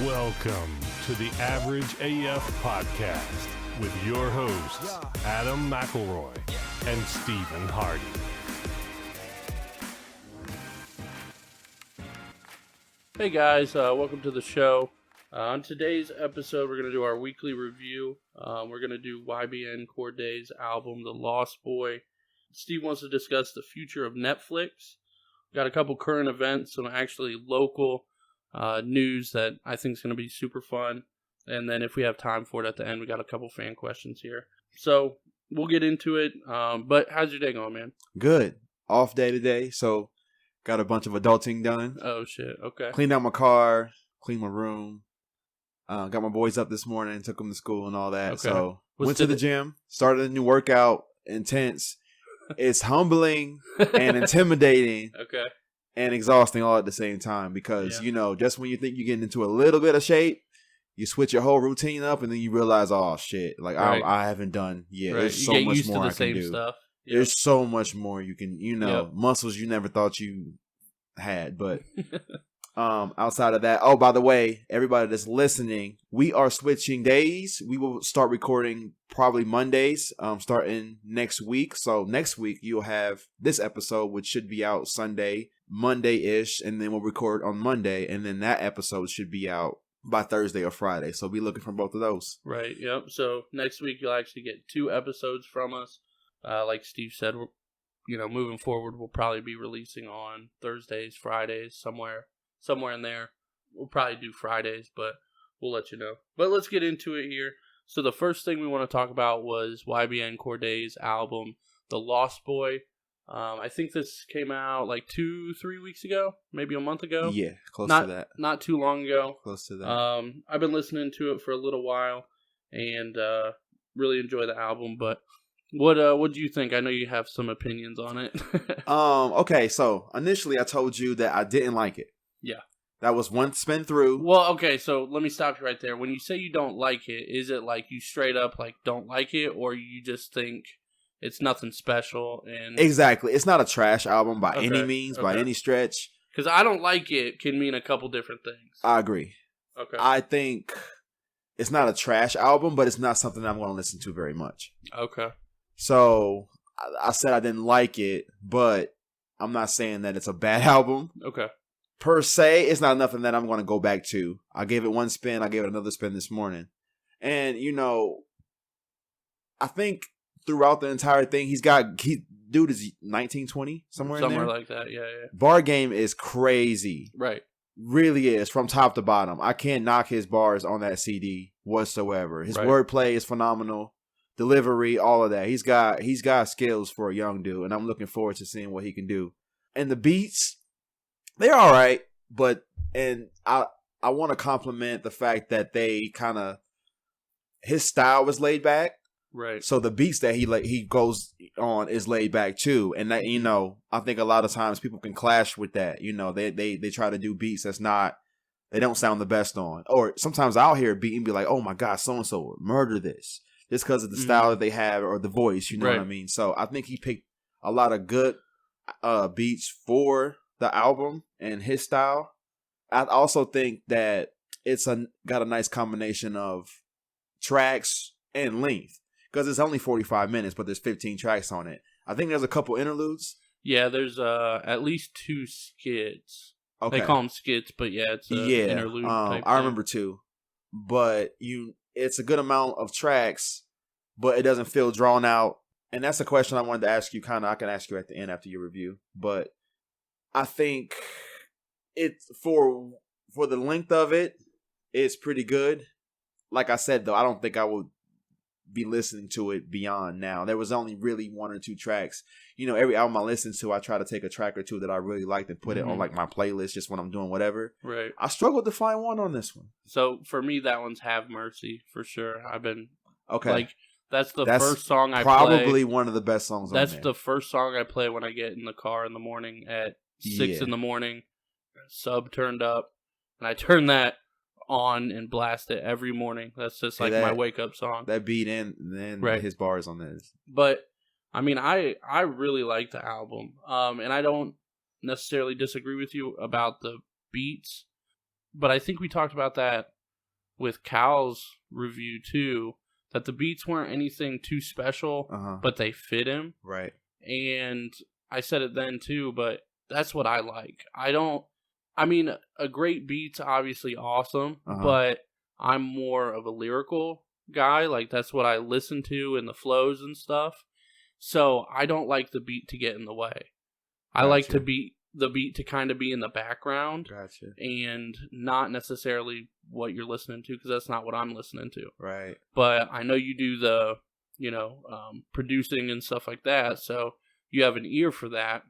Welcome to the Average AF Podcast with your hosts, Adam McElroy and Stephen Hardy. Hey guys, welcome to the show. On today's episode, we're going to do our weekly review. We're going to do YBN Cordae's album, The Lost Boy. Steve wants to discuss the future of Netflix. Got a couple current events, some actually local news that I think is going to be super fun. And then if we have time for it at the end, we got a couple fan questions here. So we'll get into it. But how's your day going, man? Good. Off day today, so got a bunch of adulting done. Oh, shit. Okay. Cleaned out my car, cleaned my room. Got my boys up this morning, took them to school and all that. Okay. So went to the gym, started a new workout, intense. It's humbling and intimidating Okay. and exhausting all at the same time because, just when you think you're getting into a little bit of shape, you switch your whole routine up and then you realize, oh, shit, like Right. I haven't done yet. Right. There's You so get much used more to I the can same do. stuff. Yep. There's so much more you can, Yep. muscles you never thought you had. But outside of that, oh, by the way, everybody that's listening, we are switching days. We will start recording probably Mondays, starting next week. So next week you'll have this episode, which should be out Sunday, Monday-ish, and then we'll record on Monday, and then that episode should be out by Thursday or Friday. So be looking for both of those. Right, yep. So next week you'll actually get 2 episodes from us. Like Steve said, moving forward we'll probably be releasing on Thursdays, Fridays, somewhere in there. We'll probably do Fridays, but we'll let you know. But let's get into it here. So the first thing we want to talk about was YBN Cordae's album, The Lost Boy. I think this came out like 2-3 weeks ago, maybe a month ago. Yeah, close to that. Not too long ago. Close to that. I've been listening to it for a little while and really enjoy the album. But what do you think? I know you have some opinions on it. Okay, so initially I told you that I didn't like it. Yeah. That was one spin through. Well, okay, so let me stop you right there. When you say you don't like it, is it like you straight up like don't like it, or you just think it's nothing special? And Exactly. It's not a trash album by Okay, any means, by okay. any stretch. because I don't like it can mean a couple different things. I agree. Okay. I think it's not a trash album, but it's not something I'm going to listen to very much. Okay. So I said I didn't like it, but I'm not saying that it's a bad album. Okay. Per se, it's not nothing that I'm going to go back to. I gave it one spin. I gave it another spin this morning. And, I think throughout the entire thing, dude is 19, 20, somewhere in there. like that. Yeah. Bar game is crazy. Right. Really is, from top to bottom. I can't knock his bars on that CD whatsoever. His Right. wordplay is phenomenal. Delivery, all of that. He's got skills for a young dude, and I'm looking forward to seeing what he can do. And the beats, they're all right, and I want to compliment the fact that they his style was laid back. Right. So the beats that he goes on is laid back too, and that I think a lot of times people can clash with that. They try to do beats they don't sound the best on, or sometimes I'll hear a beat and be like, oh my god, so and so would murder this just because of the style that they have or the voice. You know Right. what I mean? So I think he picked a lot of good beats for the album and his style. I also think that it's got a nice combination of tracks and length. Because it's only 45 minutes, but there's 15 tracks on it. I think there's a couple interludes. Yeah, there's at least 2 skits. Okay. They call them skits, but yeah, it's an interlude type I thing. remember 2. But it's a good amount of tracks, but it doesn't feel drawn out. And that's a question I wanted to ask you. I can ask you at the end after your review. But I think it's for the length of it, it's pretty good. Like I said, though, I don't think I would be listening to it beyond now. There was only really 1 or 2 tracks. Every album I listen to, I try to take a track or 2 that I really liked and put it on like my playlist just when I'm doing whatever. Right. I struggled to find one on this one. So for me, that one's Have Mercy for sure. I've been Okay. that's the That's first song I probably play. one of the best songs on That's there. the first song I play when I get in the car in the morning at 6 Yeah. in the morning. Sub turned up, and I turn that on and blast it every morning. That's just like my wake up song. That beat in, and then Right. his bars on this. But I mean, I really like the album, and I don't necessarily disagree with you about the beats, but I think we talked about that with Cal's review too, that the beats weren't anything too special, but they fit him. Right. And I said it then too, but that's what I like. I mean, a great beat's obviously awesome, but I'm more of a lyrical guy. Like, that's what I listen to in the flows and stuff. So I don't like the beat to get in the way. I like the beat to kind of be in the background. Gotcha. And not necessarily what you're listening to, because that's not what I'm listening to. Right. But I know you do the, producing and stuff like that, so you have an ear for that.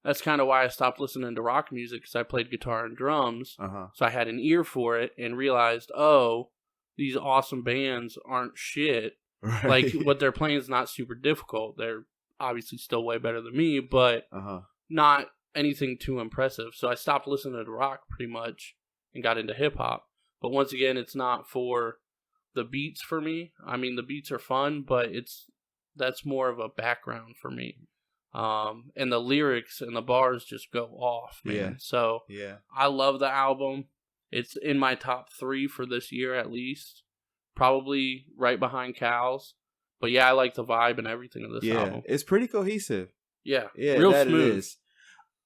That's kind of why I stopped listening to rock music, because I played guitar and drums. So I had an ear for it and realized, these awesome bands aren't shit. Right. Like, what they're playing is not super difficult. They're obviously still way better than me, but not anything too impressive. So I stopped listening to rock pretty much and got into hip-hop. But once again, it's not for the beats for me. I mean, the beats are fun, but that's more of a background for me. And the lyrics and the bars just go off, man. Yeah. So I love the album. It's in my top 3 for this year at least. Probably right behind Cal's. But yeah, I like the vibe and everything of this album. It's pretty cohesive. Yeah, real smooth. It is.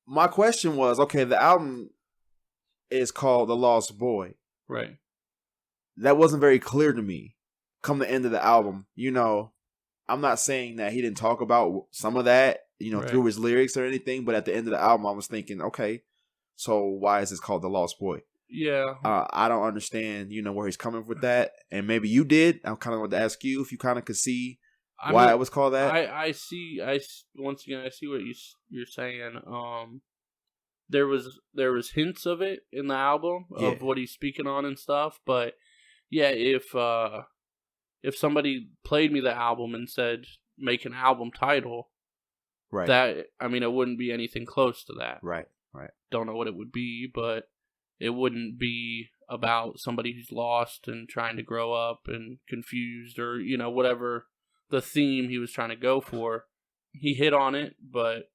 My question was, okay, the album is called The Lost Boy. Right. That wasn't very clear to me. Come the end of the album, I'm not saying that he didn't talk about some of that, through his lyrics or anything, but at the end of the album, I was thinking, okay, so why is this called The Lost Boy? Yeah. I don't understand, where he's coming with that. And maybe you did. I kind of wanted to ask you if you kind of could see why it was called that. I see. Once again, I see what you're saying. There was hints of it in the album of what he's speaking on and stuff. But yeah, if somebody played me the album and said make an album title, right? It wouldn't be anything close to that. Right. Don't know what it would be, but it wouldn't be about somebody who's lost and trying to grow up and confused or, whatever the theme he was trying to go for. He hit on it, but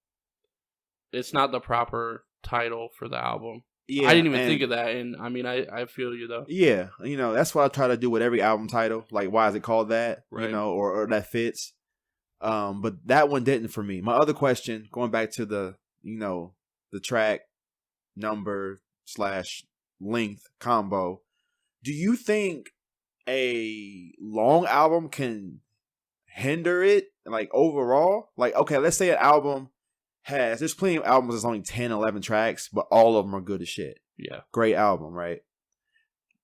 it's not the proper title for the album. Yeah, I didn't even think of that, and I feel you though. Yeah, that's what I try to do with every album title. Like, why is it called that? Right. Or that fits. But that one didn't for me. My other question, going back to the track number / length combo, do you think a long album can hinder it, like, overall? Like, okay, let's say an album there's plenty of albums that's only 10, 11 tracks, but all of them are good as shit. Yeah. Great album, right?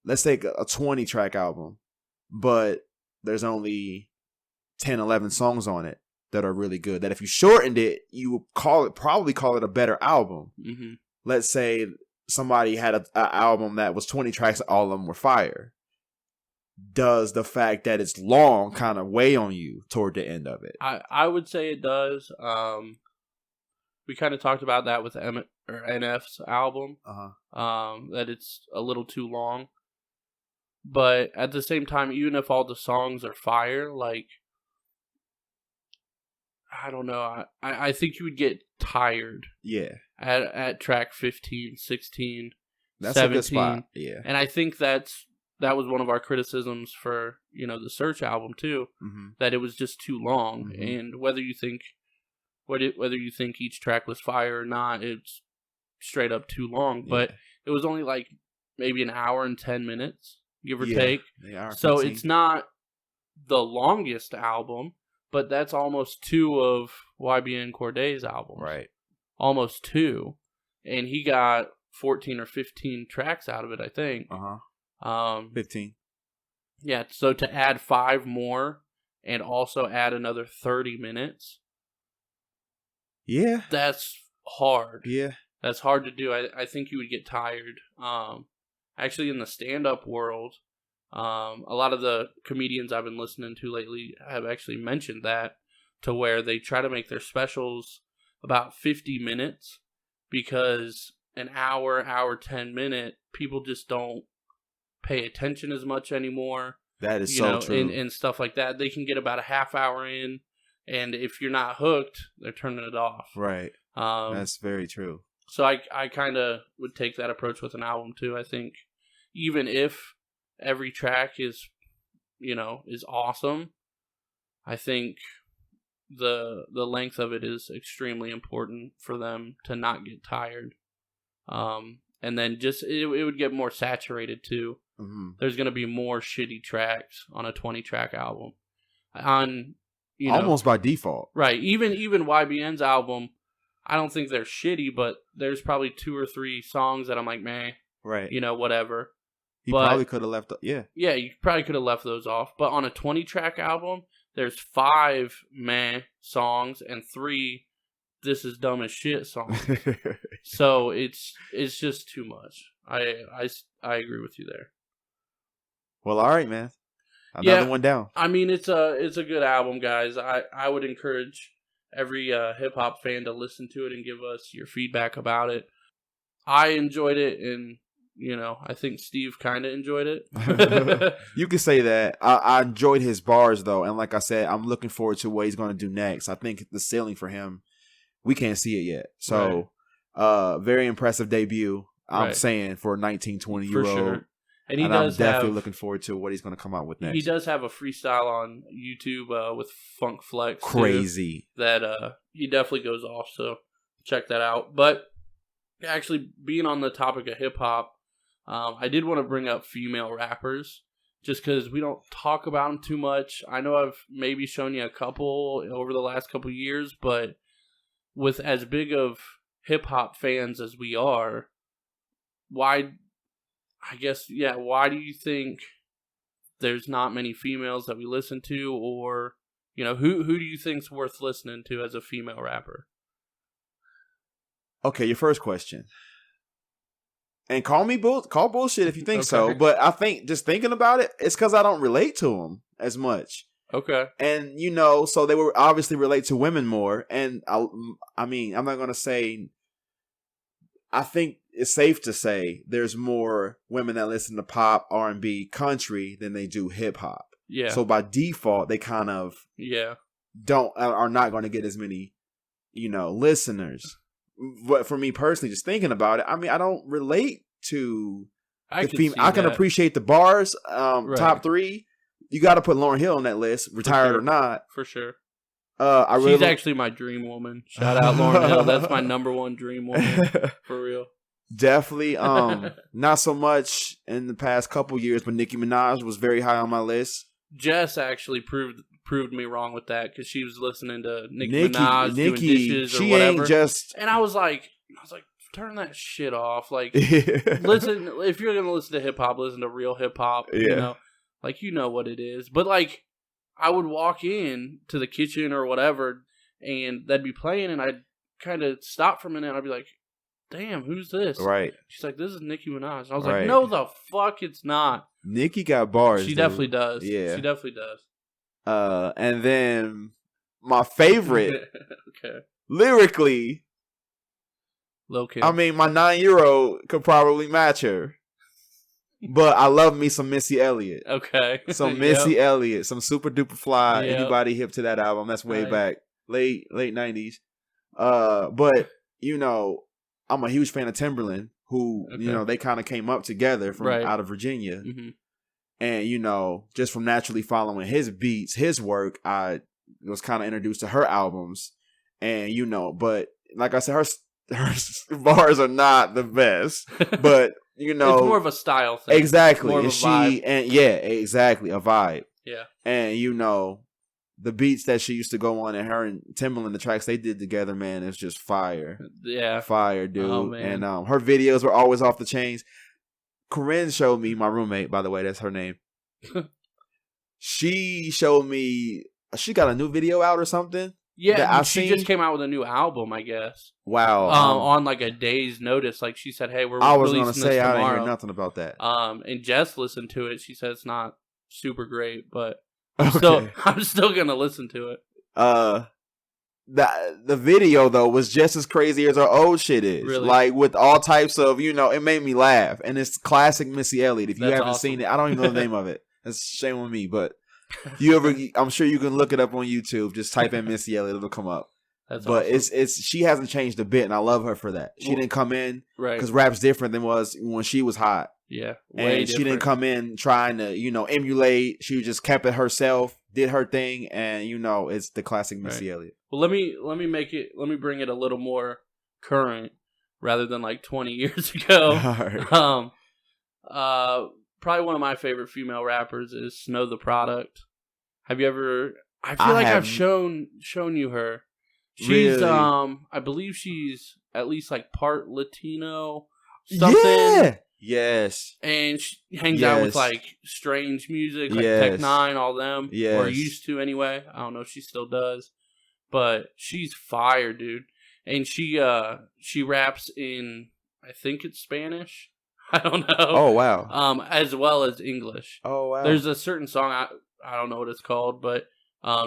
Let's take a 20 track album, but there's only 10, 11 songs on it that are really good. That if you shortened it, you would probably call it a better album. Mm-hmm. Let's say somebody had an album that was 20 tracks, all of them were fire. Does the fact that it's long kind of weigh on you toward the end of it? I would say it does. We kind of talked about that with NF's album, that it's a little too long. But at the same time, even if all the songs are fire, like, I don't know, I think you would get tired. Yeah. At track 15, 16, that's 17. A good spot. Yeah. And I think that was one of our criticisms for, the Search album too, that it was just too long. And whether you think each track was fire or not, it's straight up too long. But it was only like maybe an hour and 10 minutes, give or take. So it's not the longest album, but that's almost 2 of YBN Cordae's albums. Right. Almost 2. And he got 14 or 15 tracks out of it, I think. 15. Yeah, so to add 5 more and also add another 30 minutes. Yeah. That's hard. Yeah. That's hard to do. I think you would get tired. Actually, in the stand-up world, a lot of the comedians I've been listening to lately have actually mentioned that, to where they try to make their specials about 50 minutes because an hour 10 minute, people just don't pay attention as much anymore. That is so true. And stuff like that. They can get about a half hour in, and if you're not hooked, they're turning it off. Right. That's very true. So I kind of would take that approach with an album too. I think even if every track is, is awesome, I think the length of it is extremely important for them to not get tired. And then just it would get more saturated too. Mm-hmm. There's going to be more shitty tracks on a 20-track album. Almost by default. Right. Even YBN's album, I don't think they're shitty, but there's probably 2 or 3 songs that I'm like, man, right. Whatever. He probably could have left. Yeah, you probably could have left those off. But on a 20-track album, there's 5 meh songs and 3 this is dumb as shit songs. So it's just too much. I agree with you there. Well, all right, man. Another one down. I mean, it's a good album, guys. I would encourage every hip hop fan to listen to it and give us your feedback about it. I enjoyed it, and I think Steve kind of enjoyed it. You could say that. I enjoyed his bars though, and like I said, I'm looking forward to what he's going to do next. I think the ceiling for him, we can't see it yet. So, very impressive debut. I'm saying for a 19, 20-year-old. For sure. And I'm definitely looking forward to what he's going to come out with next. He does have a freestyle on YouTube with Funk Flex. Crazy. Too, that he definitely goes off, so check that out. But actually, being on the topic of hip-hop, I did want to bring up female rappers just because we don't talk about them too much. I know I've maybe shown you a couple over the last couple years, but with as big of hip-hop fans as we are, why do you think there's not many females that we listen to, or who do you think's worth listening to as a female rapper? Okay, your first question. And call bullshit if you think so, but I think just thinking about it, it's because I don't relate to them as much. Okay. And so they were obviously relate to women more, and I mean, I'm not going to say, I think it's safe to say there's more women that listen to pop, R&B, country than they do hip hop. Yeah. So by default, they kind of are not going to get as many, listeners. But for me personally, just thinking about it, I mean, I don't relate to the female. I can appreciate the bars. Top 3, you got to put Lauryn Hill on that list, retired or not. For sure. She's actually my dream woman. Shout out Lauryn Hill. That's my number one dream woman. For real. Definitely. Not so much in the past couple years, but Nicki Minaj was very high on my list. Jess actually proved me wrong with that because she was listening to Nicki Minaj doing dishes or whatever. And I was like, turn that shit off. Like, listen, if you're gonna listen to hip hop, listen to real hip hop. Yeah. What it is. But like, I would walk in to the kitchen or whatever, and they'd be playing, and I'd kind of stop for a minute, and I'd be like, damn, who's this? Right. She's like, this is Nicki Minaj. And I was like, no, the fuck, it's not. Nicki got bars. She definitely does. Yeah. She definitely does. And then my favorite, lyrically, Lil' Kim. I mean, my 9-year-old could probably match her. But I love me some Missy Elliott. Okay. Some Missy Elliott. Some Super Duper Fly. Yep. Anybody hip to that album? That's way back. Late 90s. But, I'm a huge fan of Timberland, who, they kind of came up together from out of Virginia. Mm-hmm. And, just from naturally following his beats, his work, I was kind of introduced to her albums. And, but like I said, her bars are not the best. But, it's more of a style thing. Exactly. More of a vibe. Exactly. A vibe. Yeah. And, the beats that she used to go on, and her and Timberland, the tracks they did together, man, it's just fire. Yeah. Fire, dude. Oh, man. And her videos were always off the chains. Corinne showed me, my roommate, by the way, that's her name. She showed me, she got a new video out or something. Yeah, she just came out with a new album, I guess. Wow. On like a day's notice. Like she said, hey, we're releasing this tomorrow. I didn't hear nothing about that. And Jess listened to it. She said it's not super great, but I'm still gonna listen to it. The video though was just as crazy as her old shit is. Really? Like with all types of, it made me laugh. And it's classic Missy Elliott. If you haven't seen it, I don't even know the name of it. That's shame on me, but I'm sure you can look it up on YouTube. Just type in Missy Elliott, it'll come up. but awesome. it's she hasn't changed a bit, and I love her for that. She didn't come in because rap's different than was when she was hot. Yeah, and she didn't come in trying to emulate. She just kept it herself, did her thing, and it's the classic Missy Elliott. Well, let me bring it a little more current rather than like 20 years ago. Right. Probably one of my favorite female rappers is Snow the Product. Have you ever? I feel like I've shown you her. She's really? I believe she's at least like part Latino something. Yeah. Yes. And she hangs out with like strange music, like Tech Nine, all them. Yes. Or used to anyway. I don't know if she still does. But she's fire, dude. And she raps in, I think it's Spanish. I don't know. Oh wow. As well as English. Oh wow. There's a certain song I don't know what it's called, but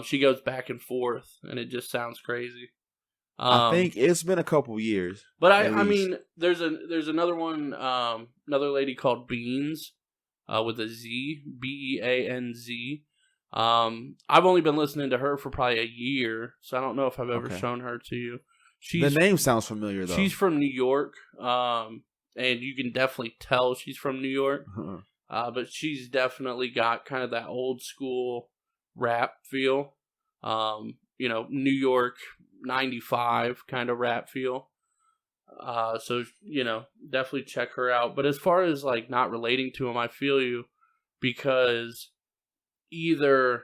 she goes back and forth, and it just sounds crazy. I think it's been a couple years, but I mean, there's another one, another lady called Beans, with a Z, Beanz. I've only been listening to her for probably a year, so I don't know if I've ever shown her to you. The name sounds familiar though. She's from New York, and you can definitely tell she's from New York. But she's definitely got kind of that old school rap feel. New York 95 kind of rap feel. So, definitely check her out. But as far as like not relating to him, I feel you, because either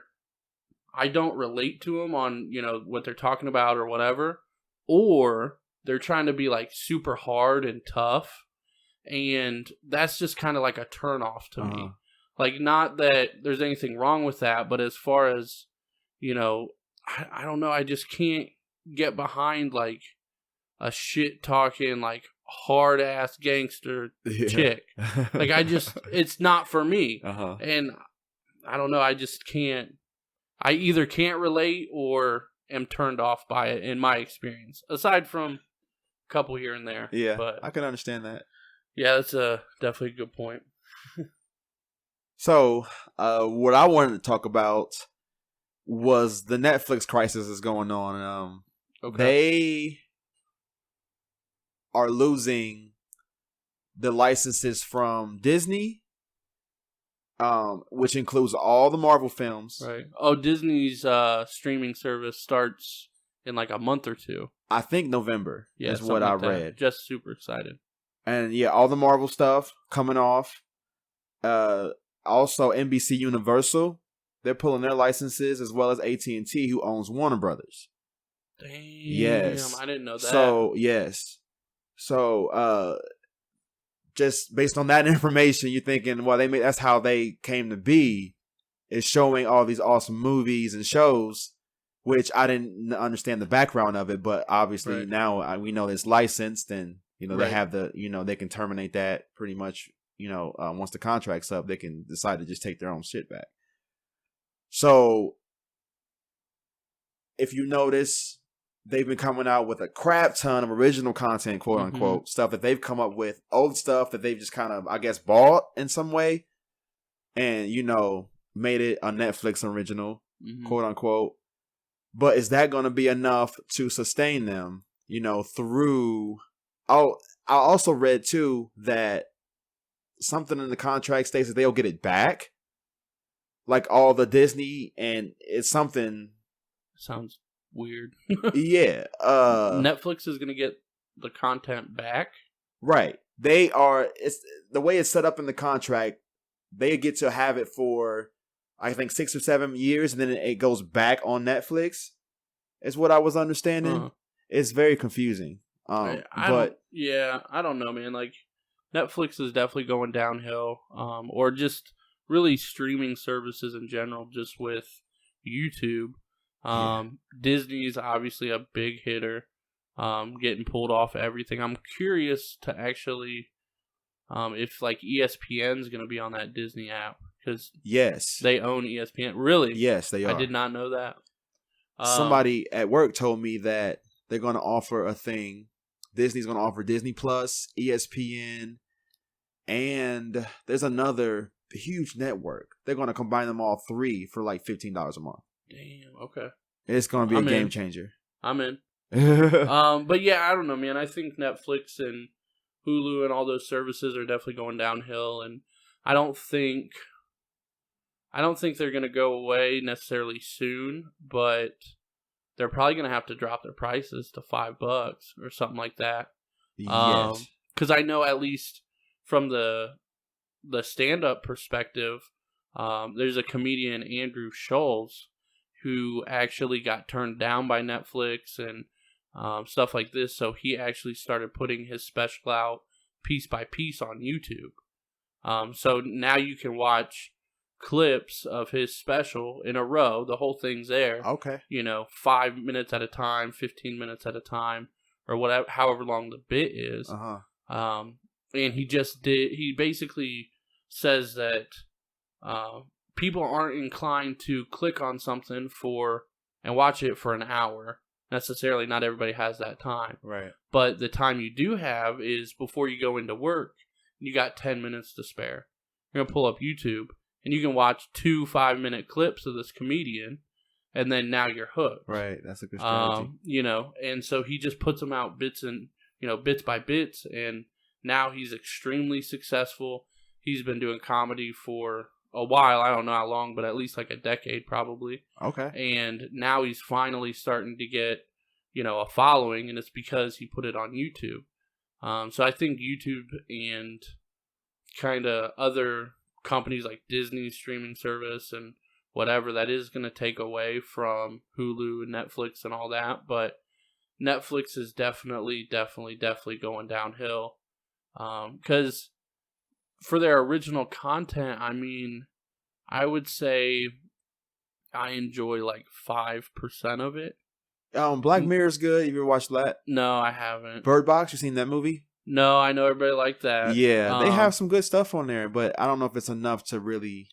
I don't relate to them on, what they're talking about or whatever, or they're trying to be like super hard and tough. And that's just kind of like a turnoff to me. Like, not that there's anything wrong with that, but as far as, I don't know, I just can't get behind like a shit talking, like hard ass gangster chick. Like, it's not for me. And I don't know, I just can't. I either can't relate or am turned off by it in my experience. Aside from a couple here and there. Yeah, but I can understand that. Yeah, that's definitely a good point. So, what I wanted to talk about was the Netflix crisis is going on. They are losing the licenses from Disney, which includes all the Marvel films. Right. Oh, Disney's streaming service starts in like a month or two. I think November is what I read. Just super excited. And yeah, all the Marvel stuff coming off. Also, NBC Universal, they're pulling their licenses, as well as AT&T, who owns Warner Brothers. Damn, yes. I didn't know that. So, yes. So, just based on that information, you're thinking, well, that's how they came to be, is showing all these awesome movies and shows, which I didn't understand the background of it, but obviously now we know it's licensed, and they have they can terminate that pretty much, once the contract's up, they can decide to just take their own shit back. So, if you notice, they've been coming out with a crap ton of original content, quote unquote, stuff that they've come up with, old stuff that they've just kind of, I guess, bought in some way, and, made it a Netflix original, quote unquote. But is that going to be enough to sustain them, through... I also read, too, that something in the contract states that they'll get it back. Like all the Disney, and it's something... Sounds weird. Yeah. Netflix is going to get the content back? Right. They are... It's the way it's set up in the contract, they get to have it for, I think, 6 or 7 years, and then it goes back on Netflix, is what I was understanding. It's very confusing. I don't know, man. Like, Netflix is definitely going downhill, or just really streaming services in general, just with YouTube. Disney's obviously a big hitter, getting pulled off everything. I'm curious to actually, if like ESPN's going to be on that Disney app, because they own ESPN. Really? Yes, they are. I did not know that. Somebody at work told me that they're going to offer a thing. Disney's going to offer Disney Plus, ESPN, and there's another huge network. They're going to combine them all three for like $15 a month. Damn, okay. It's going to be a game changer. I'm in. But yeah, I don't know, man. I think Netflix and Hulu and all those services are definitely going downhill, and I don't think they're going to go away necessarily soon, but they're probably going to have to drop their prices to $5 or something like that. Yes. Because I know, at least from the stand-up perspective, there's a comedian, Andrew Schulz, who actually got turned down by Netflix and stuff like this. So he actually started putting his special out piece by piece on YouTube. So now you can watch clips of his special in a row. The whole thing's there. Okay. 5 minutes at a time, 15 minutes at a time, or whatever, however long the bit is. And he basically says that people aren't inclined to click on something and watch it for an hour. Necessarily, not everybody has that time. Right. But the time you do have is before you go into work. You got 10 minutes to spare. You're going to pull up YouTube, and you can watch 2 5-minute clips of this comedian, and then now you're hooked. Right. That's a good strategy. And so he just puts them out bits by bits, and now he's extremely successful. He's been doing comedy for a while. I don't know how long, but at least like a decade probably. Okay. And now he's finally starting to get, a following, and it's because he put it on YouTube. So I think YouTube and kind of other companies like Disney streaming service and whatever, that is going to take away from Hulu and Netflix and all that. But Netflix is definitely going downhill. Because for their original content, I mean, I would say I enjoy like 5% of it. Black Mirror's good. You ever watched that? No, I haven't. Bird Box, you seen that movie? No, I know everybody liked that. Yeah, they have some good stuff on there, but I don't know if it's enough to really,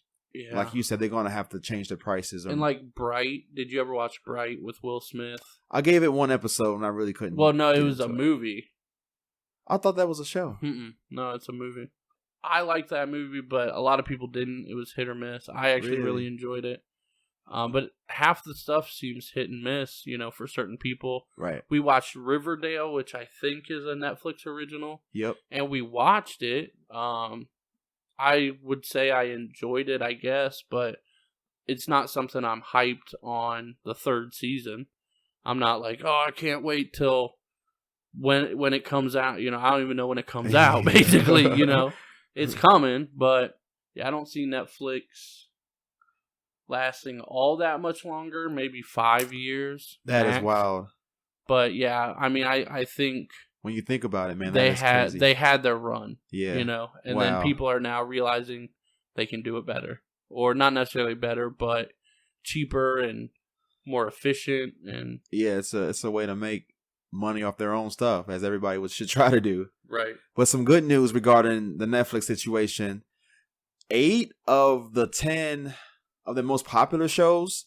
like you said, they're going to have to change the prices. And like Bright, did you ever watch Bright with Will Smith? I gave it one episode and I really couldn't. Well, no, it was a movie. I thought that was a show. No, it's a movie. I liked that movie, but a lot of people didn't. It was hit or miss. I actually really enjoyed it. But half the stuff seems hit and miss, for certain people. Right. We watched Riverdale, which I think is a Netflix original. Yep. And we watched it. I would say I enjoyed it, I guess, but it's not something I'm hyped on the 3rd season. I'm not like, I can't wait till when it comes out. I don't even know when it comes out, basically, It's coming, but I don't see Netflix lasting all that much longer, maybe 5 years. That max. Is wild. But yeah, I mean, I think when you think about it, man, they had their run. Yeah. And then people are now realizing they can do it better, or not necessarily better, but cheaper and more efficient. And yeah, it's a way to make money off their own stuff, as everybody should try to do. Right. But some good news regarding the Netflix situation: 8 of the 10 of the most popular shows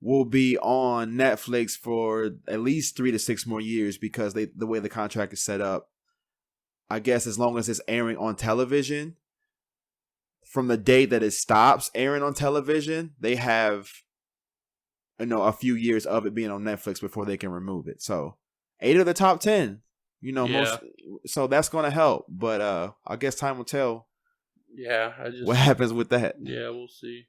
will be on Netflix for at least 3 to 6 more years, because the way the contract is set up. I guess as long as it's airing on television, from the day that it stops airing on television, they have a few years of it being on Netflix before they can remove it. So 8 of the top 10, most, so that's going to help. But I guess time will tell. Yeah, what happens with that. Yeah, we'll see.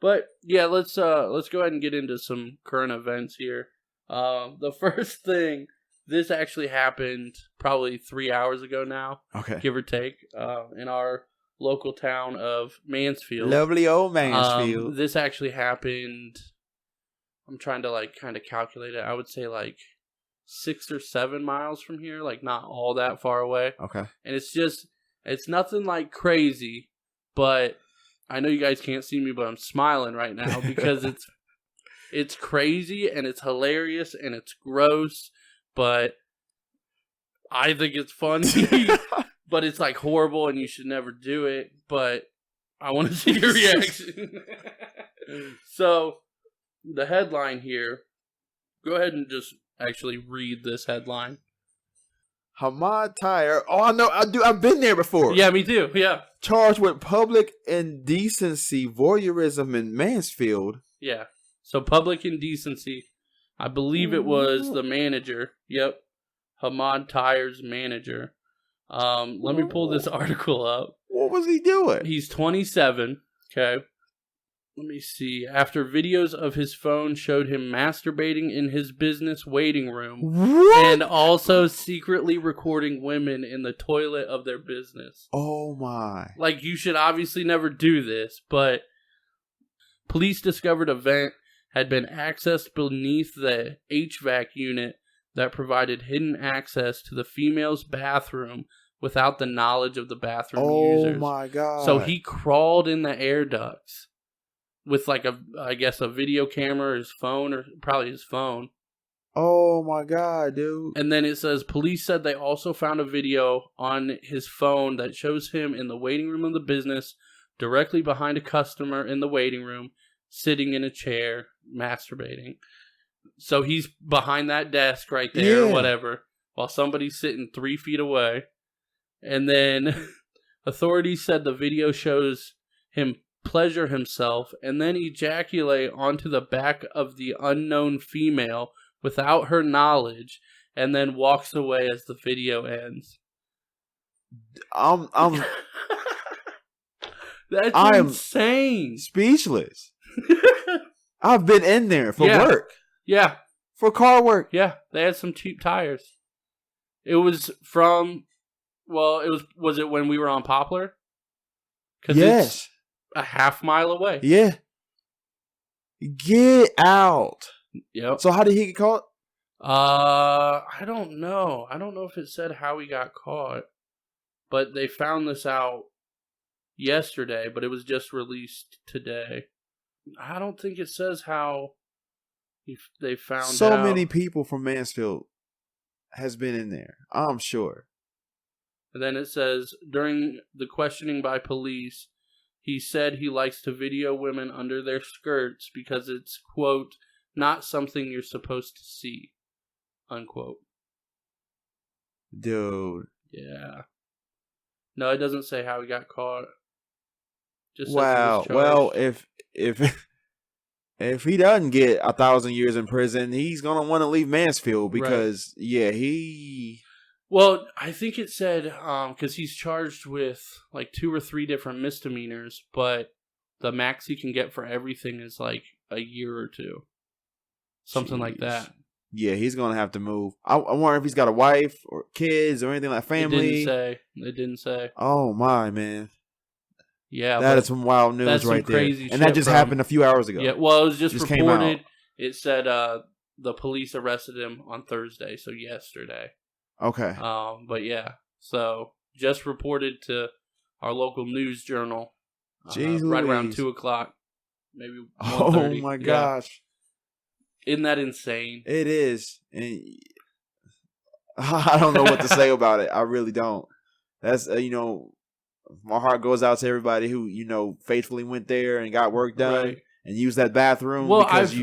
But yeah, let's go ahead and get into some current events here. The first thing, this actually happened probably 3 hours ago now, give or take, in our local town of Mansfield. Lovely old Mansfield. This actually happened. I'm trying to kind of calculate it. I would say 6 or 7 miles from here, not all that far away. Okay. And it's nothing crazy, but I know you guys can't see me, but I'm smiling right now because it's crazy and it's hilarious and it's gross, but I think it's funny. But it's horrible and you should never do it. But I want to see your reaction. So the headline here, go ahead and just actually read this headline. Hamad Tyre. Oh, I know. I've been there before. Yeah, me too. Yeah. Charged with public indecency, voyeurism in Mansfield. Yeah. So public indecency. I believe it was the manager. Yep. Hamad Tire's manager. Let me pull this article up. What was he doing? He's 27. Okay. Let me see. After videos of his phone showed him masturbating in his business waiting room What? and also secretly recording women in the toilet of their business. Oh my. Like, you should obviously never do this, but police discovered a vent had been accessed beneath the HVAC unit that provided hidden access to the female's bathroom without the knowledge of the bathroom users. Oh my God. So he crawled in the air ducts with like I guess a video camera or his phone, or probably his phone. Oh my God, dude. And then it says police said they also found a video on his phone that shows him in the waiting room of the business, directly behind a customer in the waiting room, sitting in a chair, masturbating. So he's behind that desk right there, or whatever, while somebody's sitting 3 feet away. And then authorities said the video shows him pleasure himself and then ejaculate onto the back of the unknown female without her knowledge, and then walks away as the video ends. I'm That's insane. Speechless. I've been in there for work. Yeah. For car work. Yeah. They had some cheap tires. It was from, well, was it when we were on Poplar? Yes. It's a half mile away. Yeah. Get out. Yep. So how did he get caught? I don't know. I don't know if it said how he got caught, but they found this out yesterday, but it was just released today. I don't think it says how they found out. So many people from Mansfield has been in there, I'm sure. And then it says, during the questioning by police, he said he likes to video women under their skirts because it's, quote, not something you're supposed to see, unquote. Dude. Yeah. No, it doesn't say how he got caught. Just wow. Well, if he doesn't get 1,000 years in prison, he's gonna want to leave Mansfield because he. Well, I think it said because he's charged with like 2 or 3 different misdemeanors, but the max he can get for everything is like a year or 2, something like that. Yeah, he's gonna have to move. I wonder if he's got a wife or kids or anything like family. It didn't say. Oh my man. Yeah, that is some wild news right there. And that just happened a few hours ago. Yeah, well, it was just reported. It said the police arrested him on Thursday, so yesterday. Okay. But yeah, so just reported to our local news journal right around 2:00, maybe 1:30. Oh my gosh. Isn't that insane? It is. And I don't know what to say about it. I really don't. That's, my heart goes out to everybody who, faithfully went there and got work done and used that bathroom. Well, because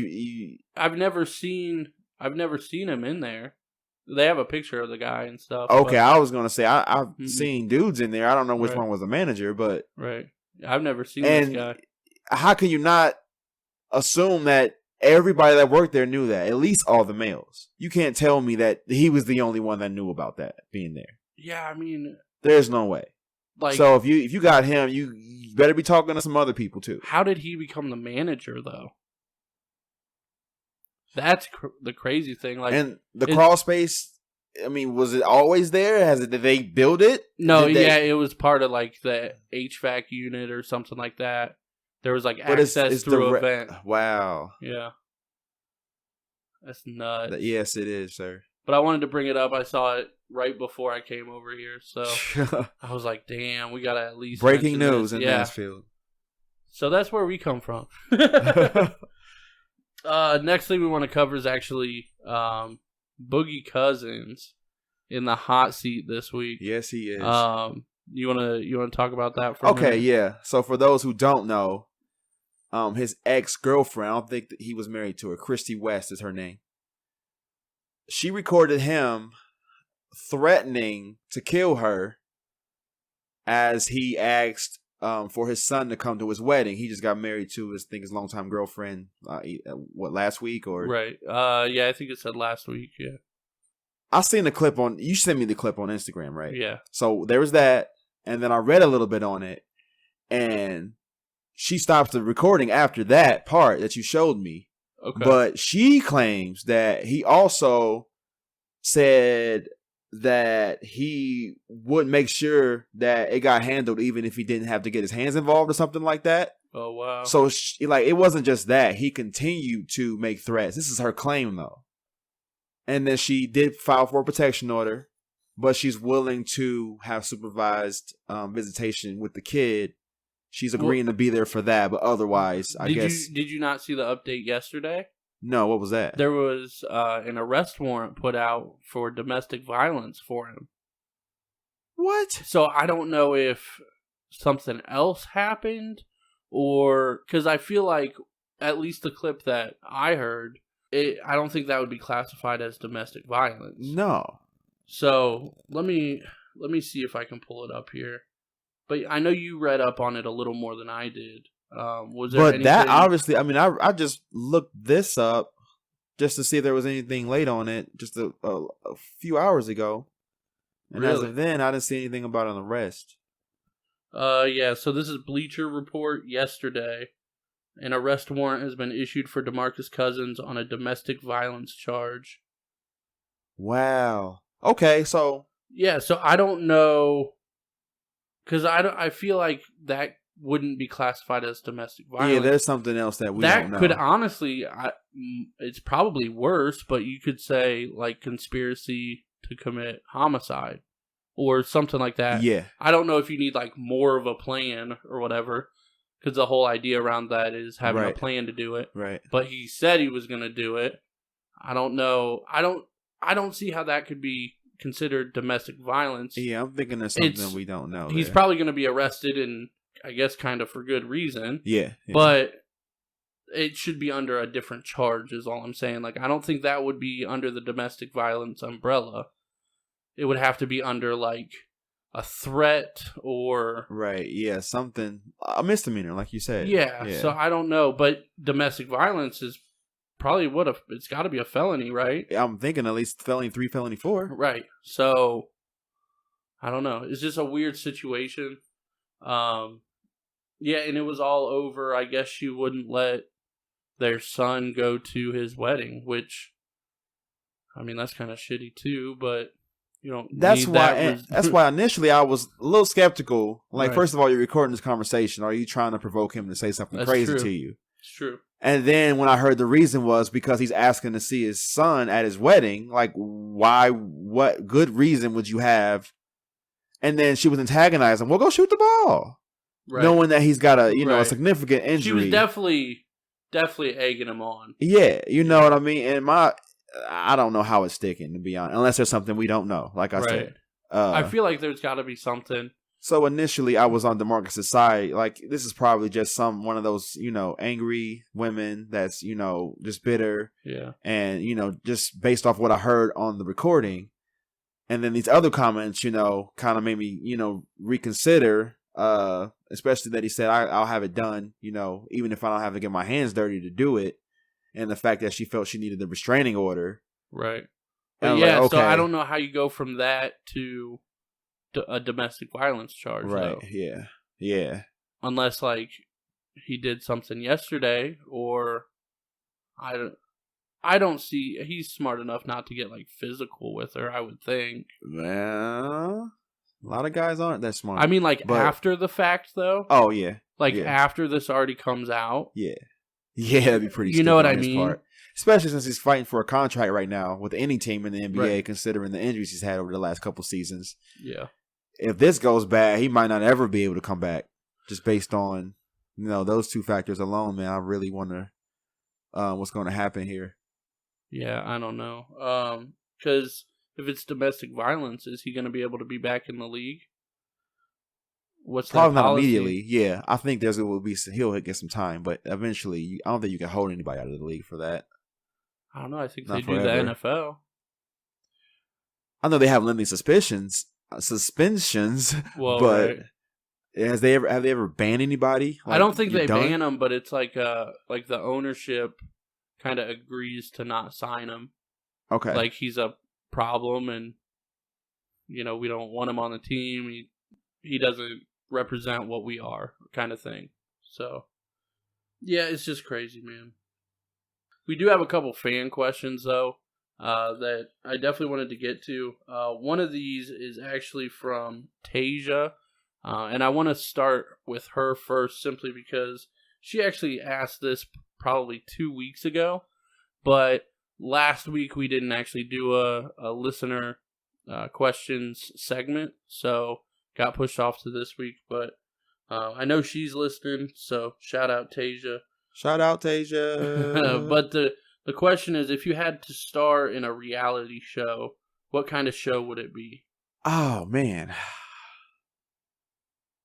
I've never seen him in there. They have a picture of the guy and stuff. Okay, I was going to say, I've seen dudes in there. I don't know which one was the manager, but. Right. I've never seen this guy. How can you not assume that everybody that worked there knew that? At least all the males. You can't tell me that he was the only one that knew about that being there. Yeah, I mean. There's no way. So if you got him, you better be talking to some other people too. How did he become the manager though? That's the crazy thing. And the crawl space. I mean, was it always there? Did they build it? No, it was part of like the HVAC unit or something like that. There was like access through a vent. Wow. Yeah, that's nuts. Yes, it is, sir. But I wanted to bring it up. I saw it right before I came over here, so I was like, "Damn, we gotta at least breaking news in Mansfield." So that's where we come from. Next thing we want to cover is actually Boogie Cousins in the hot seat this week. Yes, he is. You wanna talk about that for a minute? Yeah. So for those who don't know, his ex-girlfriend, I don't think that he was married to her. Christy West is her name. She recorded him threatening to kill her as he asked for his son to come to his wedding. He just got married to his longtime girlfriend. Last week or right? Yeah, I think it said last week. Yeah, I seen the clip on. You sent me the clip on Instagram, right? yeah. So there was that, and then I read a little bit on it, and she stopped the recording after that part that you showed me. Okay, But she claims that he also said that he would make sure that it got handled even if he didn't have to get his hands involved or something like that. oh wow. So it wasn't just that. He continued to make threats. This is her claim though. And then she did file for a protection order, but she's willing to have supervised visitation with the kid. She's agreeing to be there for that, but otherwise, I guess. Did you not see the update yesterday? No, what was that? There was an arrest warrant put out for domestic violence for him. What? So I don't know if something else happened or because I feel like at least the clip that I heard, I don't think that would be classified as domestic violence. No. So let me see if I can pull it up here. But I know you read up on it a little more than I did. Was there anything? That obviously, I mean, I just looked this up just to see if there was anything late on it just a few hours ago. And as Really? of then, I didn't see anything about an arrest. Yeah, so this is Bleacher Report yesterday. An arrest warrant has been issued for DeMarcus Cousins on a domestic violence charge. Wow. Okay, so Yeah, so I don't know, because I feel like that wouldn't be classified as domestic violence. yeah, there's something else that we don't know. That could honestly, it's probably worse, but you could say like conspiracy to commit homicide or something like that. Yeah. I don't know if you need like more of a plan or whatever, because the whole idea around that is having a Right. plan to do it. Right. But he said he was going to do it. I don't know. I don't see how that could be considered domestic violence. Yeah, I'm thinking there's something we don't know. He's there. probably going to be arrested, and I guess kind of for good reason. Yeah. But it should be under a different charge is all I'm saying. Like, I don't think that would be under the domestic violence umbrella. It would have to be under like a threat or right. Yeah, something a misdemeanor, like you said. yeah. So I don't know, but domestic violence is probably it's got to be a felony, right? I'm thinking at least felony 3, felony 4. Right. So I don't know. It's just a weird situation. Yeah, and it was all over. I guess she wouldn't let their son go to his wedding, which I mean that's kind of shitty too. But you don't. That's need why. that That's why initially I was a little skeptical. Like, Right. first of all, you're recording this conversation. Are you trying to provoke him to say something That's crazy true. to you? It's true. And then when I heard the reason was because he's asking to see his son at his wedding, like, why? What good reason would you have? And then she was antagonizing. Well, go shoot the ball, Right. knowing that he's got a a Right. significant injury. She was definitely egging him on. Yeah, you know what I mean. And I don't know how it's sticking, to be honest, unless there's something we don't know. Like I Right. said, I feel like there's got to be something. so initially I was on DeMarcus' side. Like, this is probably just one of those angry women that's just bitter, Yeah. and just based off what I heard on the recording, and then these other comments kind of made me reconsider. Especially that he said I'll have it done, even if I don't have to get my hands dirty to do it. And the fact that she felt she needed the restraining order. Right. And But I'm yeah, like, so I okay. don't know how you go from that to a domestic violence charge, Right. though. Yeah. Yeah. Unless, like, he did something yesterday, or I don't see. He's smart enough not to get like physical with her, I would think. Well, a lot of guys aren't that smart. I mean, like But- after the fact, though. Oh yeah. Like yeah. after this already comes out. Yeah. Yeah, that'd be pretty. You know what stupid I on his mean? part. Especially since he's fighting for a contract right now with any team in the NBA, Right. considering the injuries he's had over the last couple seasons. Yeah. If this goes bad, he might not ever be able to come back. Just based on those two factors alone, man. I really wonder what's going to happen here. Yeah, I don't know. Because if it's domestic violence, is he going to be able to be back in the league? What's Probably that not policy? immediately. Yeah, I think he'll get some time, but eventually, I don't think you can hold anybody out of the league for that. I don't know. I think Not they do the forever. NFL. I know they have limited suspensions, Well, but right. have they ever banned anybody? I don't think they ban them, but it's like the ownership kind of agrees to not sign him. Okay. Like he's a problem, and we don't want him on the team. He doesn't represent what we are, kind of thing. So yeah, it's just crazy, man. We do have a couple fan questions though that I definitely wanted to get to. One of these is actually from Tasia, and I want to start with her first, simply because she actually asked this probably 2 weeks ago, but last week we didn't actually do a listener questions segment, so got pushed off to this week. But I know she's listening, so shout out Tasia. Shout out Tasia. But the question is, if you had to star in a reality show, what kind of show would it be? Oh man,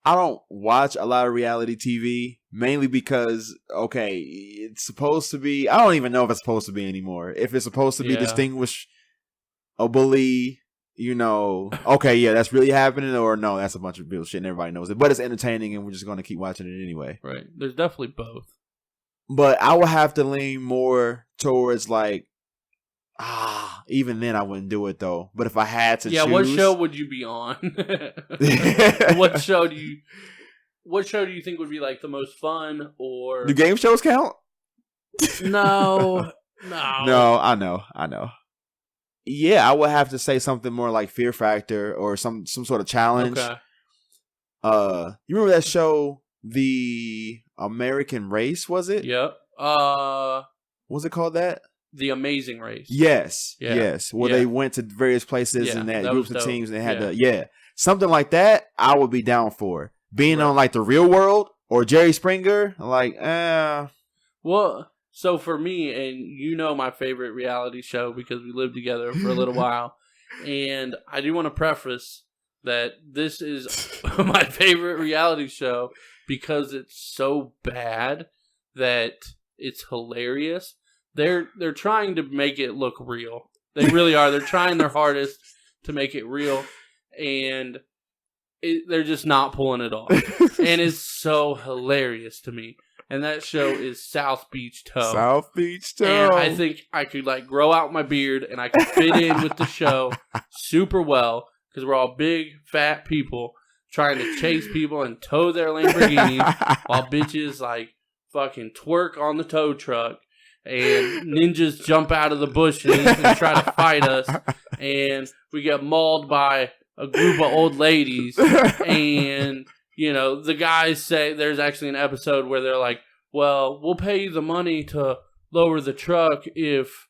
I don't watch a lot of reality TV, mainly because, okay, it's supposed to be, I don't even know if it's supposed to be anymore. If it's supposed to be distinguishably, okay, yeah, that's really happening, or no, that's a bunch of bullshit and everybody knows it. But it's entertaining and we're just going to keep watching it anyway. Right. There's definitely both. But I would have to lean more towards like, even then I wouldn't do it though. But if I had to choose, what show would you be on? What show do you think would be like the most fun? Or do game shows count? No. No, I know. Yeah, I would have to say something more like Fear Factor or some sort of challenge. Okay. You remember that show, The American Race, was it? Yep. Was it called that? The Amazing Race. Yes. Yeah. Yes. Where they went to various places and they had groups of teams and they had something like that. I would be down for being on like The Real World or Jerry Springer. Like, Well, so for me, and my favorite reality show because we lived together for a little while, and I do want to preface that this is my favorite reality show because it's so bad that it's hilarious. They're trying to make it look real. They really are. They're trying their hardest to make it real, and they're just not pulling it off. And it's so hilarious to me. And that show is South Beach Toe. South Beach Toe. And I think I could grow out my beard and I could fit in with the show super well because we're all big, fat people trying to chase people and tow their Lamborghinis while bitches fucking twerk on the tow truck. And ninjas jump out of the bushes and try to fight us. And we get mauled by a group of old ladies. And, the guys say, there's actually an episode where they're like, well, we'll pay you the money to lower the truck if,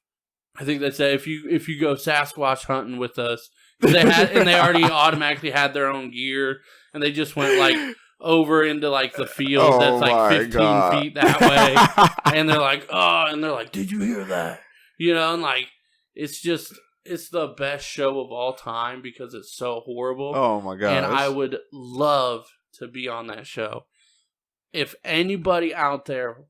I think they say, if you go Sasquatch hunting with us. They already automatically had their own gear. And they just went over into the field that's 15 feet that way, and they're like, oh, and they're like, did you hear that? And it's the best show of all time because it's so horrible. Oh my god! And I would love to be on that show. If anybody out there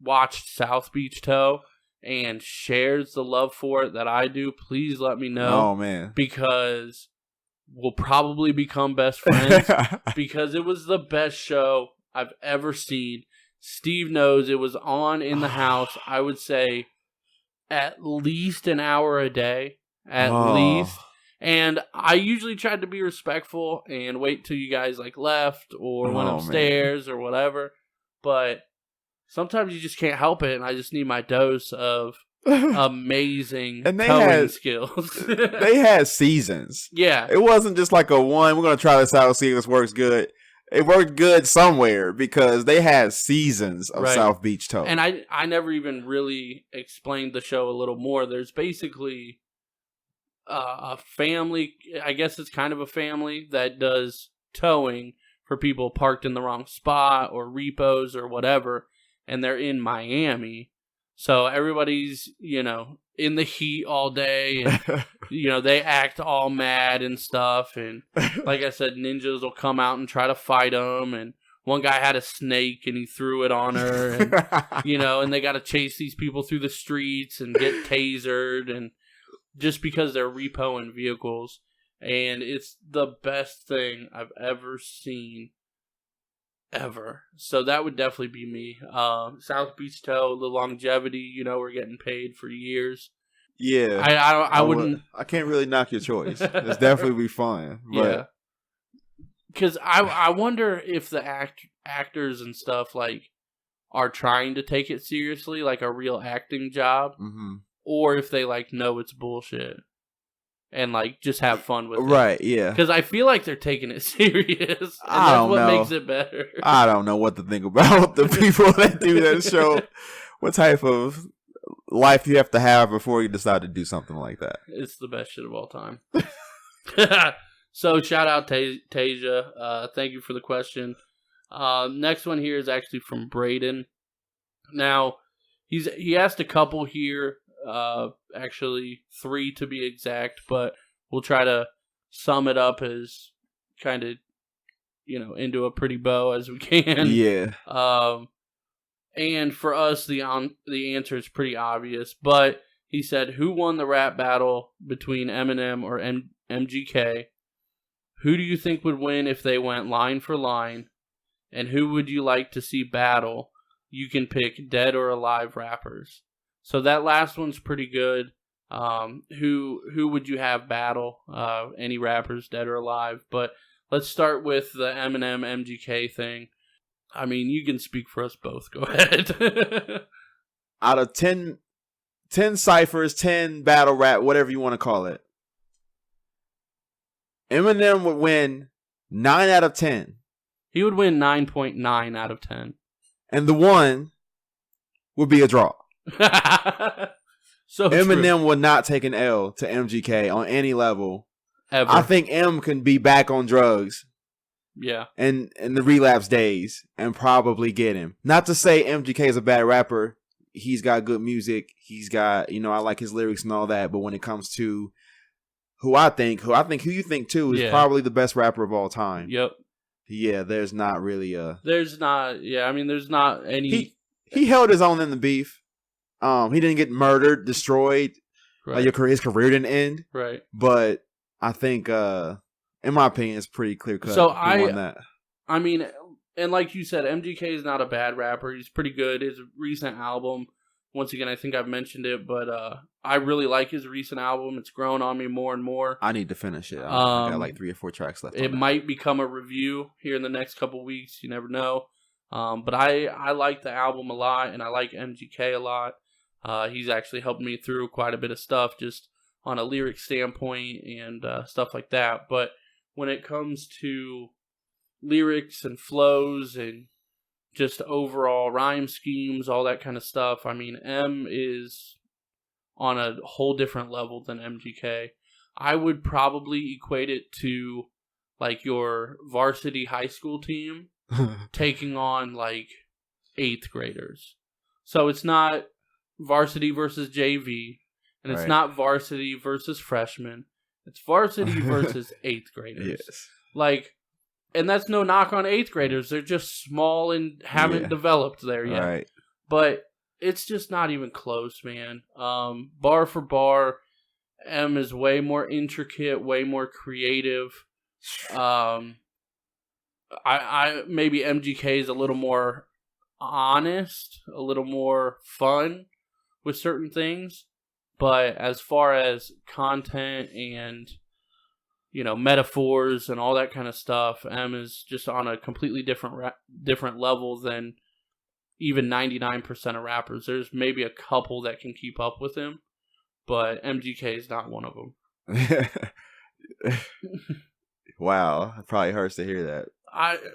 watched South Beach Toe and shares the love for it that I do, please let me know. Oh man, because we'll probably become best friends because it was the best show I've ever seen. Steve knows it was on in the house, I would say, at least an hour a day. At least. And I usually tried to be respectful and wait till you guys left or went upstairs or whatever. But sometimes you just can't help it, and I just need my dose of amazing towing skills. They had seasons. Yeah. It wasn't just like a one, we're going to try this out, see if this works good. It worked good somewhere because they had seasons of South Beach Toe. And I never even really explained the show a little more. There's basically a family, I guess it's kind of a family that does towing for people parked in the wrong spot or repos or whatever. And they're in Miami. So everybody's, in the heat all day, and, they act all mad and stuff. And like I said, ninjas will come out and try to fight them. And one guy had a snake and he threw it on her. And, and they got to chase these people through the streets and get tasered. And just because they're repoing vehicles. And it's the best thing I've ever seen ever. So that would definitely be me. South Beach Toe, the longevity, we're getting paid for years. Yeah. I wouldn't. I can't really knock your choice. It's definitely be fun. But Yeah. Because I wonder if the actors and stuff, like, are trying to take it seriously, like a real acting job, or if they, like, know it's bullshit and, like, just have fun with it. Right, yeah. Because I feel like they're taking it serious, and I that's don't what know. makes it better. I don't know what to think about the people that do that show. What type of life you have to have before you decide to do something like that? It's the best shit of all time. So shout out Tasia. Thank you for the question. Next one here is actually from Braden. Now, he asked a couple here, actually 3 to be exact, but we'll try to sum it up as kind of, into a pretty bow as we can. Yeah. And for us, the answer is pretty obvious. But he said, who won the rap battle between Eminem or MGK? Who do you think would win if they went line for line? And who would you like to see battle? You can pick dead or alive rappers. So that last one's pretty good. Who would you have battle? Any rappers, dead or alive? But let's start with the Eminem MGK thing. I mean, you can speak for us both. Go ahead. Out of 10 ciphers, 10 battle rap, whatever you want to call it, Eminem would win 9 out of 10. He would win 9.9 out of 10. And the one would be a draw. So Eminem would not take an L to MGK on any level. Ever. I think M can be back on drugs. Yeah. And in the relapse days and probably get him. Not to say MGK is a bad rapper. He's got good music. He's got, I like his lyrics and all that. But when it comes to who you think too is probably the best rapper of all time. Yep. Yeah, there's not really there's not any. He held his own in the beef. He didn't get murdered, destroyed. Right. His career didn't end. Right. But I think in my opinion, it's pretty clear cut. So I mean, and like you said, MGK is not a bad rapper. He's pretty good. His recent album, once again, I think I've mentioned it, but I really like his recent album. It's grown on me more and more. I need to finish it. I got like 3 or 4 tracks left. It might become a review here in the next couple weeks. You never know. But I like the album a lot, and I like MGK a lot. He's actually helped me through quite a bit of stuff, just on a lyric standpoint and stuff like that. But when it comes to lyrics and flows and just overall rhyme schemes, all that kind of stuff, I mean, M is on a whole different level than MGK. I would probably equate it to like your varsity high school team taking on like 8th graders. So it's not varsity versus JV, and it's not varsity versus freshmen. It's varsity versus 8th graders. Yes. Like, and that's no knock on 8th graders. They're just small and haven't developed there yet. Right. But it's just not even close, man. Bar for bar, M is way more intricate, way more creative. I maybe MGK is a little more honest, a little more fun with certain things. But as far as content and, metaphors and all that kind of stuff, M is just on a completely different level than even 99% of rappers. There's maybe a couple that can keep up with him, but MGK is not one of them. Wow, it probably hurts to hear that.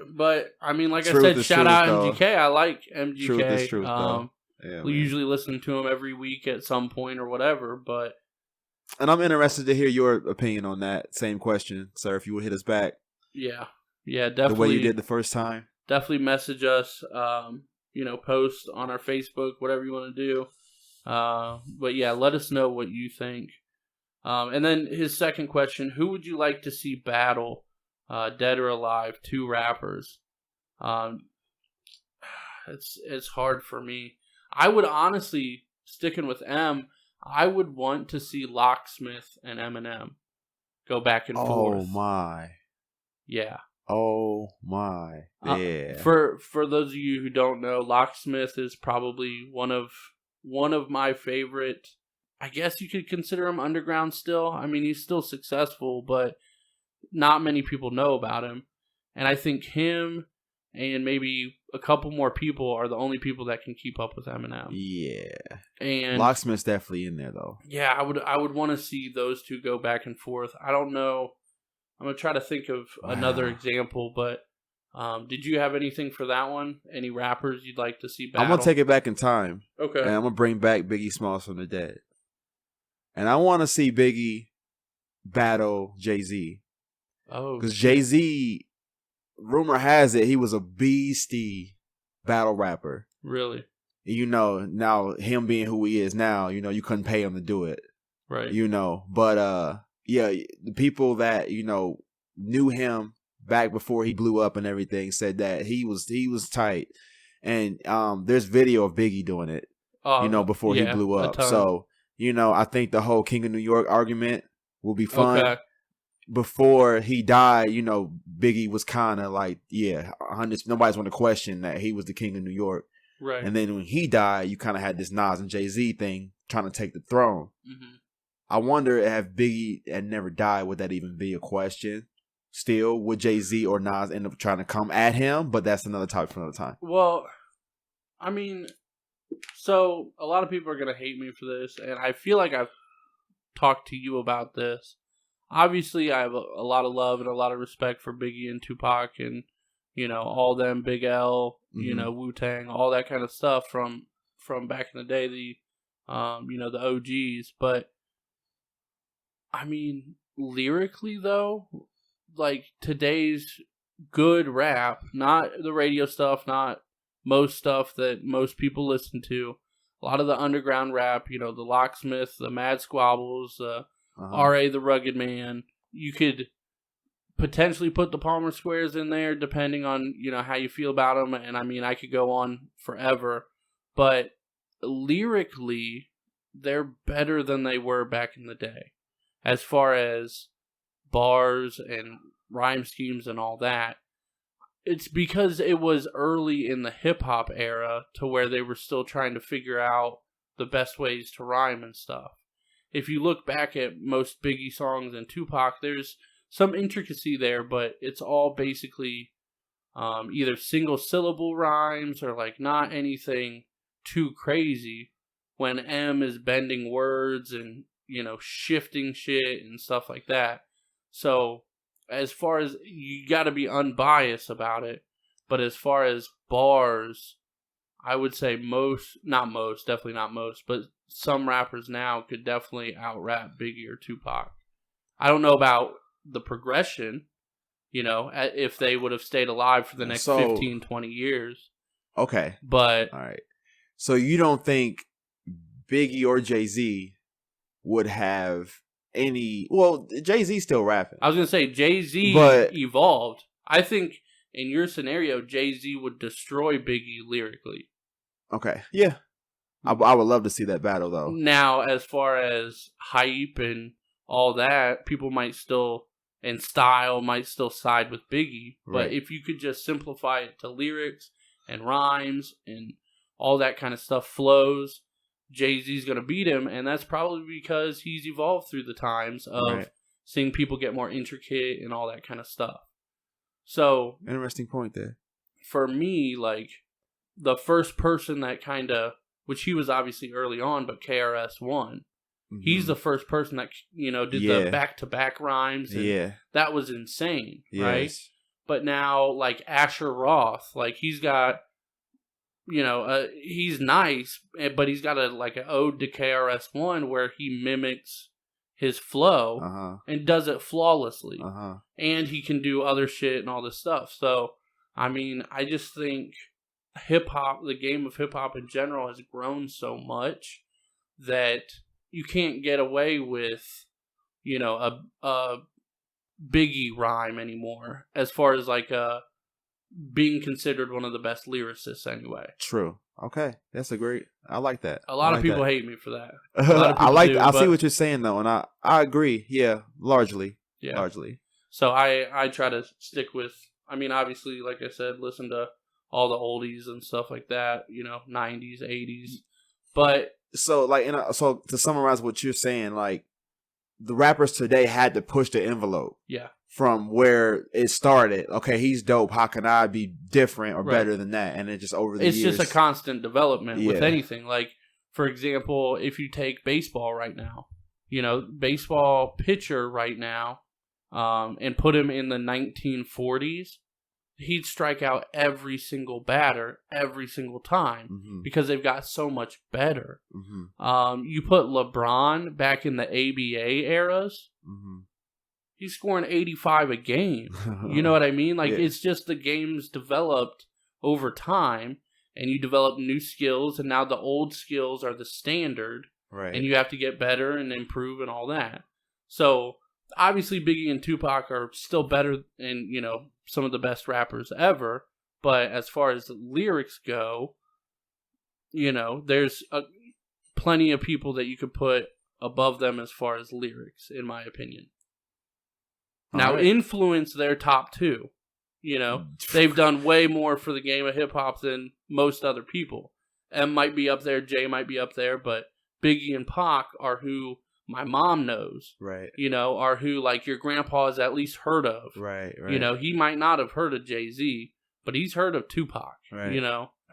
But I mean, like Truth I said, shout out though. MGK. I like MGK. Truth is truth, though. Yeah, we usually listen to him every week at some point or whatever, but. And I'm interested to hear your opinion on that same question, sir, if you would hit us back. Yeah, definitely. The way you did the first time. Definitely message us, post on our Facebook, whatever you want to do. But yeah, let us know what you think. And then his second question, who would you like to see battle, dead or alive, 2 rappers? It's hard for me. I would honestly, sticking with M, I would want to see Locksmith and Eminem go back and forth. Oh my. Yeah. Oh my. Yeah. For those of you who don't know, Locksmith is probably one of my favorite. I guess you could consider him underground still. I mean, he's still successful, but not many people know about him. And I think him and maybe a couple more people are the only people that can keep up with Eminem. Yeah. And Locksmith's definitely in there though. yeah, I would want to see those two go back and forth. I don't know. I'm going to try to think of another example, but did you have anything for that one? Any rappers you'd like to see battle? I'm going to take it back in time. Okay. And I'm going to bring back Biggie Smalls from the dead. And I want to see Biggie battle Jay-Z. Oh. Because Jay-Z, rumor has it, he was a beastie battle rapper. Really? You know, now him being who he is now, you know, you couldn't pay him to do it. Right. You know, but yeah, the people that, you know, knew him back before he blew up and everything said that he was tight. And there's video of Biggie doing it, you know, before he blew up. So, you know, I think the whole King of New York argument will be fun. Okay. Before he died, you know, Biggie was kind of like, yeah, nobody's going to question that he was the King of New York. Right. And then when he died, you kind of had this Nas and Jay-Z thing trying to take the throne. Mm-hmm. I wonder if Biggie had never died, would that even be a question? Still, would Jay-Z or Nas end up trying to come at him? But that's another topic for another time. Well, I mean, so a lot of people are going to hate me for this, and I feel like I've talked to you about this. Obviously, I have a lot of love and a lot of respect for Biggie and Tupac and, you know, all them, Big L, you know, Wu-Tang, all that kind of stuff from back in the day, the, you know, the OGs. But, I mean, lyrically, though, like, today's good rap, not the radio stuff, not most stuff that most people listen to, a lot of the underground rap, you know, the Locksmith, the Mad Squabbles, R.A. the Rugged Man. You could potentially put the Palmer Squares in there, depending on, you know, how you feel about them. And I mean, I could go on forever. But lyrically, they're better than they were back in the day. As far as bars and rhyme schemes and all that. It's because it was early in the hip-hop era to where they were still trying to figure out the best ways to rhyme and stuff. If you look back at most Biggie songs and Tupac, there's some intricacy there, but it's all basically either single syllable rhymes or like not anything too crazy when M is bending words and, you know, shifting shit and stuff like that. So as far as, you got to be unbiased about it, but as far as bars, I would say definitely not most, but some rappers now could definitely out-rap Biggie or Tupac. I don't know about the progression, you know, if they would have stayed alive for the next 15, 20 years. Okay. But, all right. So you don't think Biggie or Jay-Z would have any... Well, Jay-Z's still rapping. I was going to say, Jay-Z evolved. I think in your scenario, Jay-Z would destroy Biggie lyrically. Okay. Yeah. I would love to see that battle, though. Now, as far as hype and all that, people might still, and style, might still side with Biggie. Right. But if you could just simplify it to lyrics and rhymes and all that kind of stuff, flows, Jay-Z's going to beat him. And that's probably because he's evolved through the times of seeing people get more intricate and all that kind of stuff. So, interesting point there. For me, like, the first person that kind of, which he was obviously early on, but KRS-One, he's the first person that, you know, did the back-to-back rhymes. And that was insane, right? But now, like, Asher Roth, like, he's got, you know, he's nice, but he's got an ode to KRS-One where he mimics his flow and does it flawlessly. And he can do other shit and all this stuff. So, I mean, I just think hip-hop, the game of hip-hop in general has grown so much that you can't get away with, you know, a Biggie rhyme anymore as far as like being considered one of the best lyricists anyway. True. Okay. That's a great, I like that. A lot of people hate me for that. I see what you're saying though, and I agree. Yeah, largely. Yeah. Largely. So I try to stick with, I mean, obviously, like I said, listen to all the oldies and stuff like that, 90s, 80s. But so so to summarize what you're saying, like the rappers today had to push the envelope. Yeah. From where it started. Okay, he's dope. How can I be different or better than that? And it just over the years. It's just a constant development with anything. Like, for example, if you take baseball right now, baseball pitcher right now, and put him in the 1940s, he'd strike out every single batter every single time because they've got so much better. You put LeBron back in the ABA eras, he's scoring 85 a game. You know what I mean? Like, it's just the game's developed over time, and you develop new skills, and now the old skills are the standard, right? And you have to get better and improve and all that. So, obviously, Biggie and Tupac are still better and, some of the best rappers ever. But as far as lyrics go, there's plenty of people that you could put above them as far as lyrics, in my opinion. Now, influence their top two. They've done way more for the game of hip-hop than most other people. M might be up there, J might be up there, but Biggie and Pac are who my mom knows. Right. Are who, like, your grandpa has at least heard of. Right. He might not have heard of Jay-Z, but he's heard of Tupac. Right.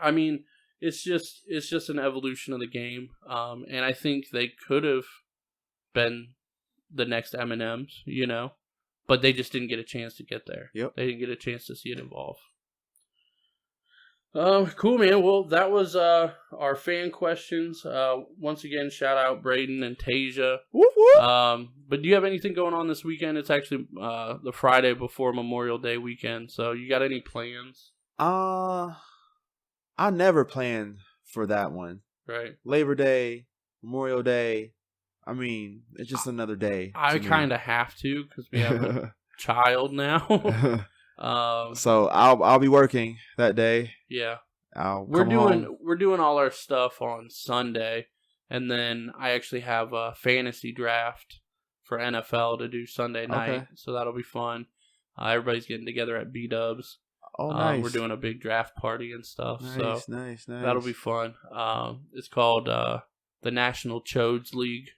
I mean, it's just an evolution of the game. And I think they could have been the next Eminems, but they just didn't get a chance to get there. Yep. They didn't get a chance to see it evolve. Cool, man. Well, that was our fan questions. Once again, shout out Braden and Tasia. Whoop, whoop. But do you have anything going on this weekend? It's actually the Friday before Memorial Day weekend. So you got any plans? I never planned for that one. Right. Labor Day, Memorial Day. I mean, it's just another day. I kind of have to because we have a child now. So I'll be working that day. Yeah. We're doing all our stuff on Sunday, and then I actually have a fantasy draft for NFL to do Sunday night. Okay. So that'll be fun. Everybody's getting together at B-Dubs. Oh, nice. We're doing a big draft party and stuff. Nice. That'll be fun. It's called the National Chodes League.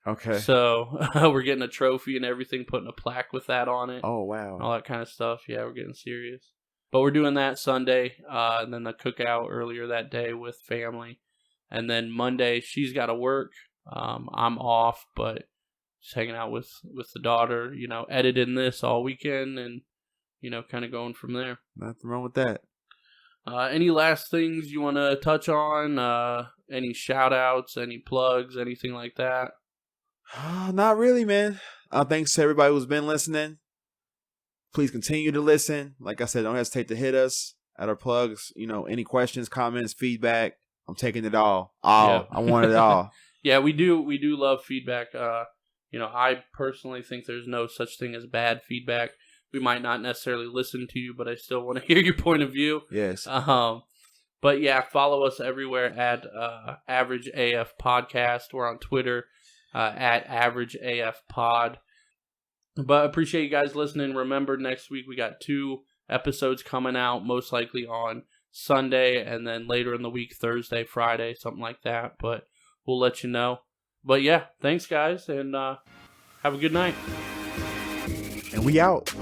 Okay. So we're getting a trophy and everything, putting a plaque with that on it. Oh, wow. All that kind of stuff. Yeah, we're getting serious. But we're doing that Sunday, and then the cookout earlier that day with family. And then Monday, she's got to work. I'm off, but just hanging out with the daughter, editing this all weekend and, kind of going from there. Nothing wrong with that. Any last things you want to touch on? Any shout-outs, any plugs, anything like that? Not really, man. Thanks to everybody who's been listening. Please continue to listen. Like I said, don't hesitate to hit us at our plugs. Any questions, comments, feedback. I'm taking it all. Yeah. I want it all. Yeah, we do love feedback. I personally think there's no such thing as bad feedback. We might not necessarily listen to you, but I still want to hear your point of view. Yes. But yeah, follow us everywhere at Average AF Podcast. We're on Twitter. At Average AF Pod. But appreciate you guys listening. Remember, next week we got 2 episodes coming out, most likely on Sunday, and then later in the week, Thursday, Friday, something like that. But we'll let you know. But yeah, thanks guys, and have a good night. And we out.